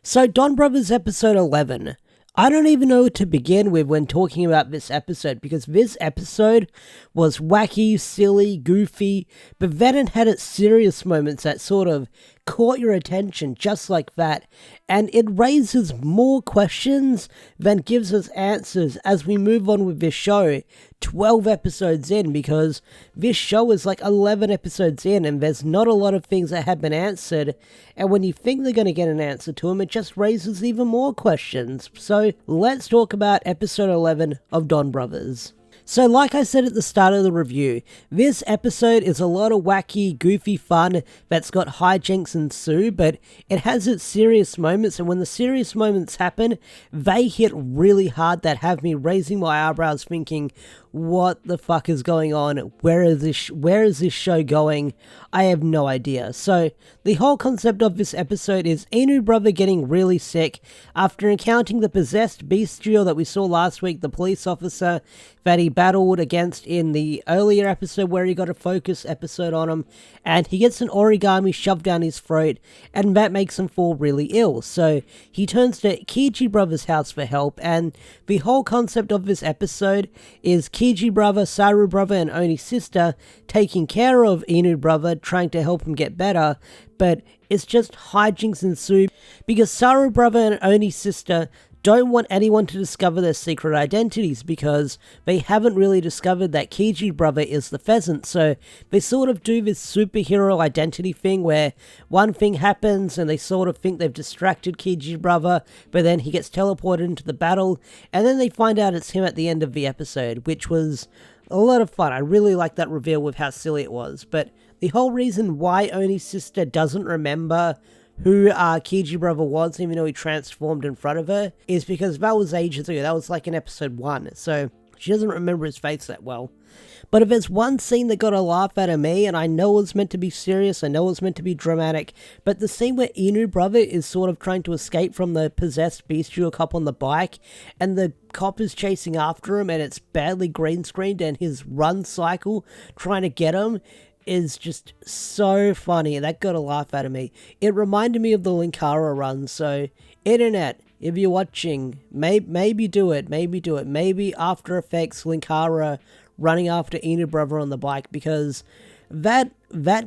So, Donbrothers episode 11. I don't even know what to begin with when talking about this episode, because this episode was wacky, silly, goofy, but then it had its serious moments that sort of caught your attention just like that, and it raises more questions than gives us answers as we move on with this show 12 episodes in, because this show is like 11 episodes in and there's not a lot of things that have been answered, and when you think they're going to get an answer to them, it just raises even more questions. So let's talk about episode 11 of Donbrothers. So like I said at the start of the review, this episode is a lot of wacky, goofy fun that's got hijinks ensue, but it has its serious moments, and when the serious moments happen, they hit really hard that have me raising my eyebrows thinking, what the fuck is going on? Where is this show going? I have no idea. So, the whole concept of this episode is Inu brother getting really sick after encountering the possessed bestial that we saw last week, the police officer that he battled against in the earlier episode where he got a focus episode on him, and he gets an origami shoved down his throat, and that makes him fall really ill. So, he turns to Kiji brother's house for help, and the whole concept of this episode is Kiji brother, Saru brother, and Oni's sister taking care of Inu brother, trying to help him get better, but it's just hijinks ensue because Saru brother and Oni's sister don't want anyone to discover their secret identities because they haven't really discovered that Kiji brother is the pheasant, so they sort of do this superhero identity thing where one thing happens and they sort of think they've distracted Kiji brother, but then he gets teleported into the battle, and then they find out it's him at the end of the episode, which was a lot of fun. I really liked that reveal with how silly it was, but the whole reason why Oni's sister doesn't remember who Kiji brother was, even though he transformed in front of her, is because that was ages ago. That was like in episode 1, so she doesn't remember his face that well. But if there's one scene that got a laugh out of me, and I know it was meant to be serious, I know it was meant to be dramatic, but the scene where Inu brother is sort of trying to escape from the possessed bestial cop on the bike, and the cop is chasing after him, and it's badly green screened, and his run cycle trying to get him is just so funny. That got a laugh out of me. It reminded me of the Linkara run, so internet, if you're watching, maybe do it. Maybe After Effects Linkara running after Inu brother on the bike, because that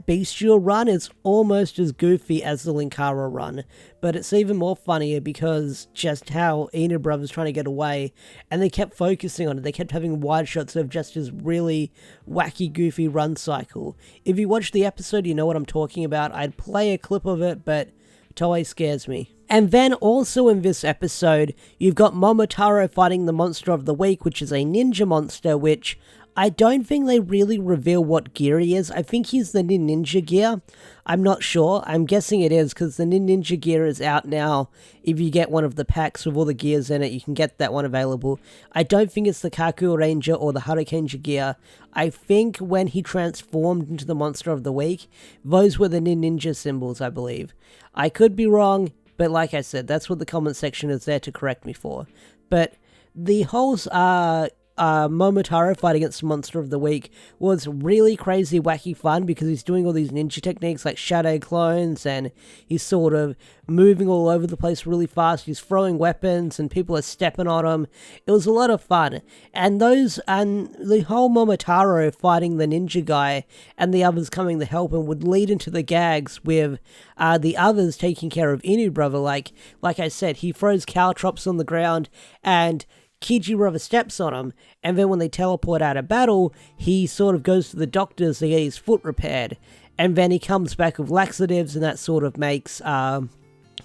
bestial run is almost as goofy as the Linkara run, but it's even more funnier because just how Inu brother's trying to get away, and they kept focusing on it. They kept having wide shots of just his really wacky, goofy run cycle. If you watch the episode, you know what I'm talking about. I'd play a clip of it, but Toei scares me. And then also in this episode, you've got Momotaro fighting the monster of the week, which is a ninja monster, which I don't think they really reveal what gear he is. I think he's the Ninja gear. I'm not sure. I'm guessing it is, because the Ninja gear is out now. If you get one of the packs with all the gears in it, you can get that one available. I don't think it's the Kaku Ranger or the Hurricane gear. I think when he transformed into the monster of the week, those were the Ninja symbols, I believe. I could be wrong, but like I said, that's what the comment section is there to correct me for. But the whole Momotaro fight against the Monster of the Week was really crazy, wacky fun, because he's doing all these ninja techniques like shadow clones, and he's sort of moving all over the place really fast. He's throwing weapons and people are stepping on him. It was a lot of fun, and the whole Momotaro fighting the ninja guy and the others coming to help him would lead into the gags with the others taking care of Inu brother. Like I said, he throws caltrops on the ground and Kiji brother steps on him, and then when they teleport out of battle, he sort of goes to the doctors to get his foot repaired, and then he comes back with laxatives, and that sort of makes freaking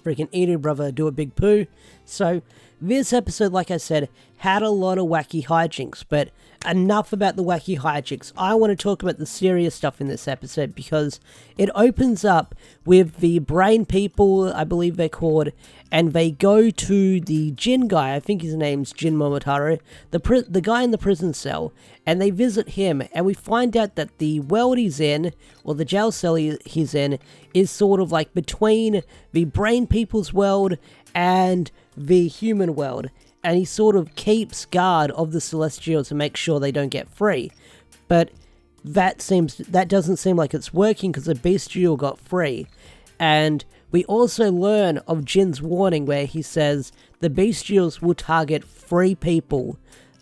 Inu brother do a big poo. So this episode, like I said, had a lot of wacky hijinks, but enough about the wacky hijinks. I want to talk about the serious stuff in this episode, because it opens up with the brain people, I believe they're called, and they go to the Jin guy, I think his name's Jin Momotaro, the guy in the prison cell, and they visit him, and we find out that the world he's in, or the jail cell he's in, is sort of like between the brain people's world and the human world, and he sort of keeps guard of the Celestials to make sure they don't get free. But that doesn't seem like it's working, because the Bestial got free. And We also learn of Jin's warning where he says the bestials will target 3 people: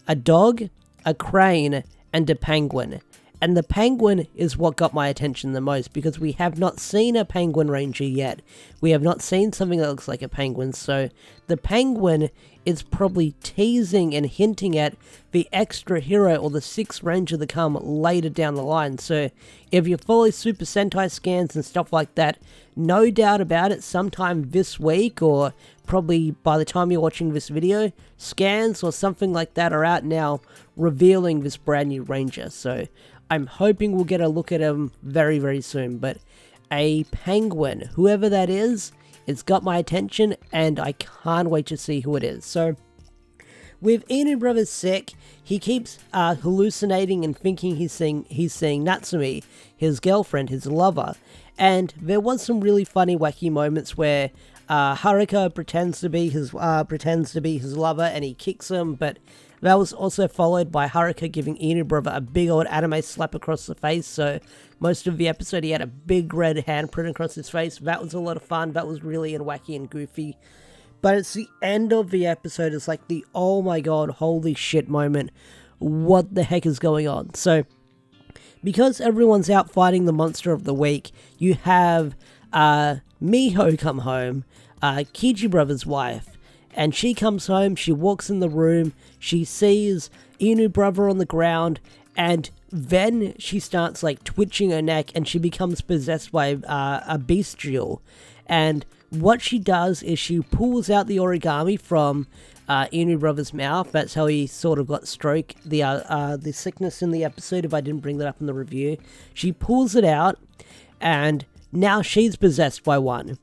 a dog, a crane, and a penguin. And the penguin is what got my attention the most, because we have not seen a penguin ranger yet. We have not seen something that looks like a penguin, so the penguin is probably teasing and hinting at the extra hero or the 6th ranger to come later down the line. So if you follow Super Sentai scans and stuff like that, no doubt about it, sometime this week, or probably by the time you're watching this video, scans or something like that are out now revealing this brand new ranger. So I'm hoping we'll get a look at him very, very soon. But a penguin, whoever that is, it's got my attention, and I can't wait to see who it is. So with Inu Brothers sick, he keeps hallucinating and thinking he's seeing Natsumi, his girlfriend, his lover. And there was some really funny, wacky moments where Haruka pretends to be his lover, and he kicks him, but that was also followed by Haruka giving Inu Brother a big old anime slap across the face. So most of the episode he had a big red handprint across his face. That was a lot of fun. That was really wacky and goofy. But it's the end of the episode. It's like the oh my god, holy shit moment. What the heck is going on? So because everyone's out fighting the monster of the week, you have Miho come home, Kiji Brother's wife. And she comes home, she walks in the room, she sees Inu Brother on the ground, and then she starts like twitching her neck and she becomes possessed by a bestial. And what she does is she pulls out the origami from Inu Brother's mouth. That's how he sort of got stroke, the sickness in the episode, if I didn't bring that up in the review. She pulls it out, and now she's possessed by one.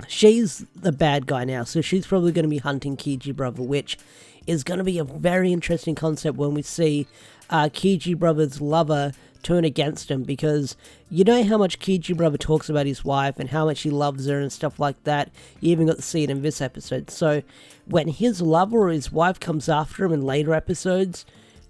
She's the bad guy now, so she's probably going to be hunting Kiji Brother, which is going to be a very interesting concept when we see Kiji Brother's lover turn against him, because you know how much Kiji Brother talks about his wife and how much he loves her and stuff like that. You even got to see it in this episode. So when his lover or his wife comes after him in later episodes,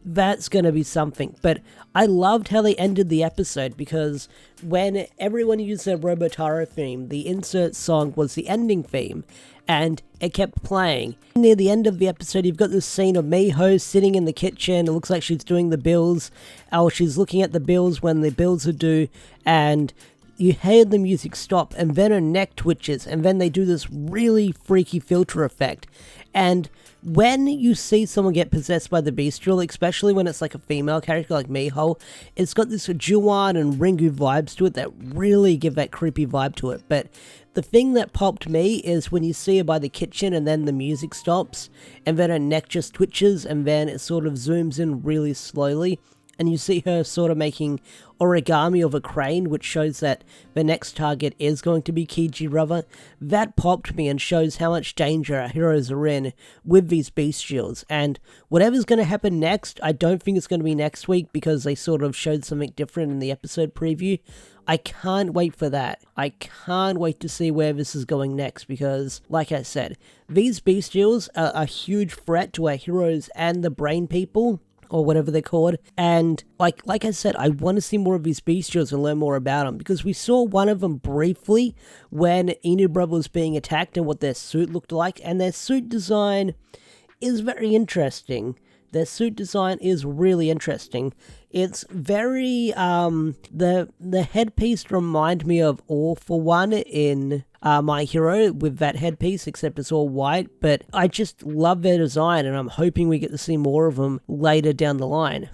that's going to be something. But I loved how they ended the episode, because when everyone used their Robotaro theme, the insert song was the ending theme, and it kept playing. Near the end of the episode, you've got this scene of Miho sitting in the kitchen. It looks like she's doing the bills, or she's looking at the bills when the bills are due, and you hear the music stop, and then her neck twitches, and then they do this really freaky filter effect. And when you see someone get possessed by the bestial, especially when it's like a female character like Miho, it's got this Juwan and Ringu vibes to it that really give that creepy vibe to it. But the thing that popped me is when you see her by the kitchen and then the music stops, and then her neck just twitches, and then it sort of zooms in really slowly, and you see her sort of making origami of a crane, which shows that the next target is going to be Kiji Brother. That popped me and shows how much danger our heroes are in with these bestials. And whatever's going to happen next, I don't think it's going to be next week, because they sort of showed something different in the episode preview. I can't wait for that. I can't wait to see where this is going next, because, like I said, these bestials are a huge threat to our heroes and the brain people, or whatever they're called. And like I said, I want to see more of these bestials and learn more about them, because we saw one of them briefly when Inu Brother was being attacked and what their suit looked like, and their suit design is very interesting. Their suit design is really interesting. It's very, the headpiece remind me of All For One in My Hero, with that headpiece, except it's all white. But I just love their design, and I'm hoping we get to see more of them later down the line.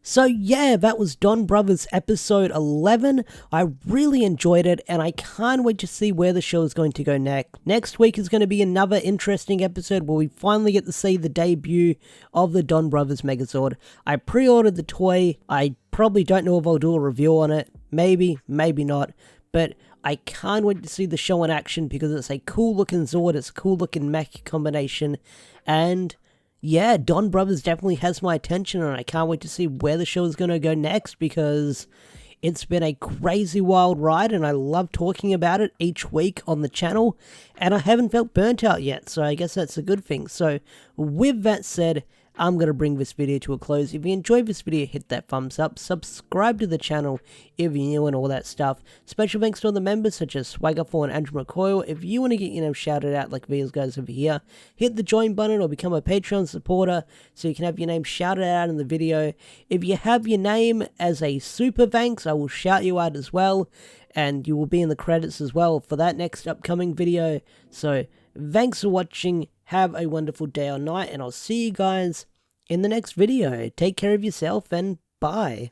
So yeah, that was Donbrothers episode 11. I really enjoyed it, and I can't wait to see where the show is going to go next. Next week is going to be another interesting episode where we finally get to see the debut of the Donbrothers Megazord. I pre-ordered the toy. I probably don't know if I'll do a review on it. Maybe, maybe not. But I can't wait to see the show in action, because it's a cool looking Zord, it's a cool looking mech combination, and yeah, Donbrothers definitely has my attention, and I can't wait to see where the show is going to go next, because it's been a crazy wild ride, and I love talking about it each week on the channel, and I haven't felt burnt out yet, so I guess that's a good thing. So with that said, I'm going to bring this video to a close. If you enjoyed this video, hit that thumbs up, subscribe to the channel if you're new and all that stuff. Special thanks to all the members such as Swagger4 and Andrew McCoyle. If you want to get your name shouted out like these guys over here, hit the join button or become a Patreon supporter so you can have your name shouted out in the video. If you have your name as a super thanks, I will shout you out as well, and you will be in the credits as well for that next upcoming video. So thanks for watching, have a wonderful day or night, and I'll see you guys in the next video. Take care of yourself and bye.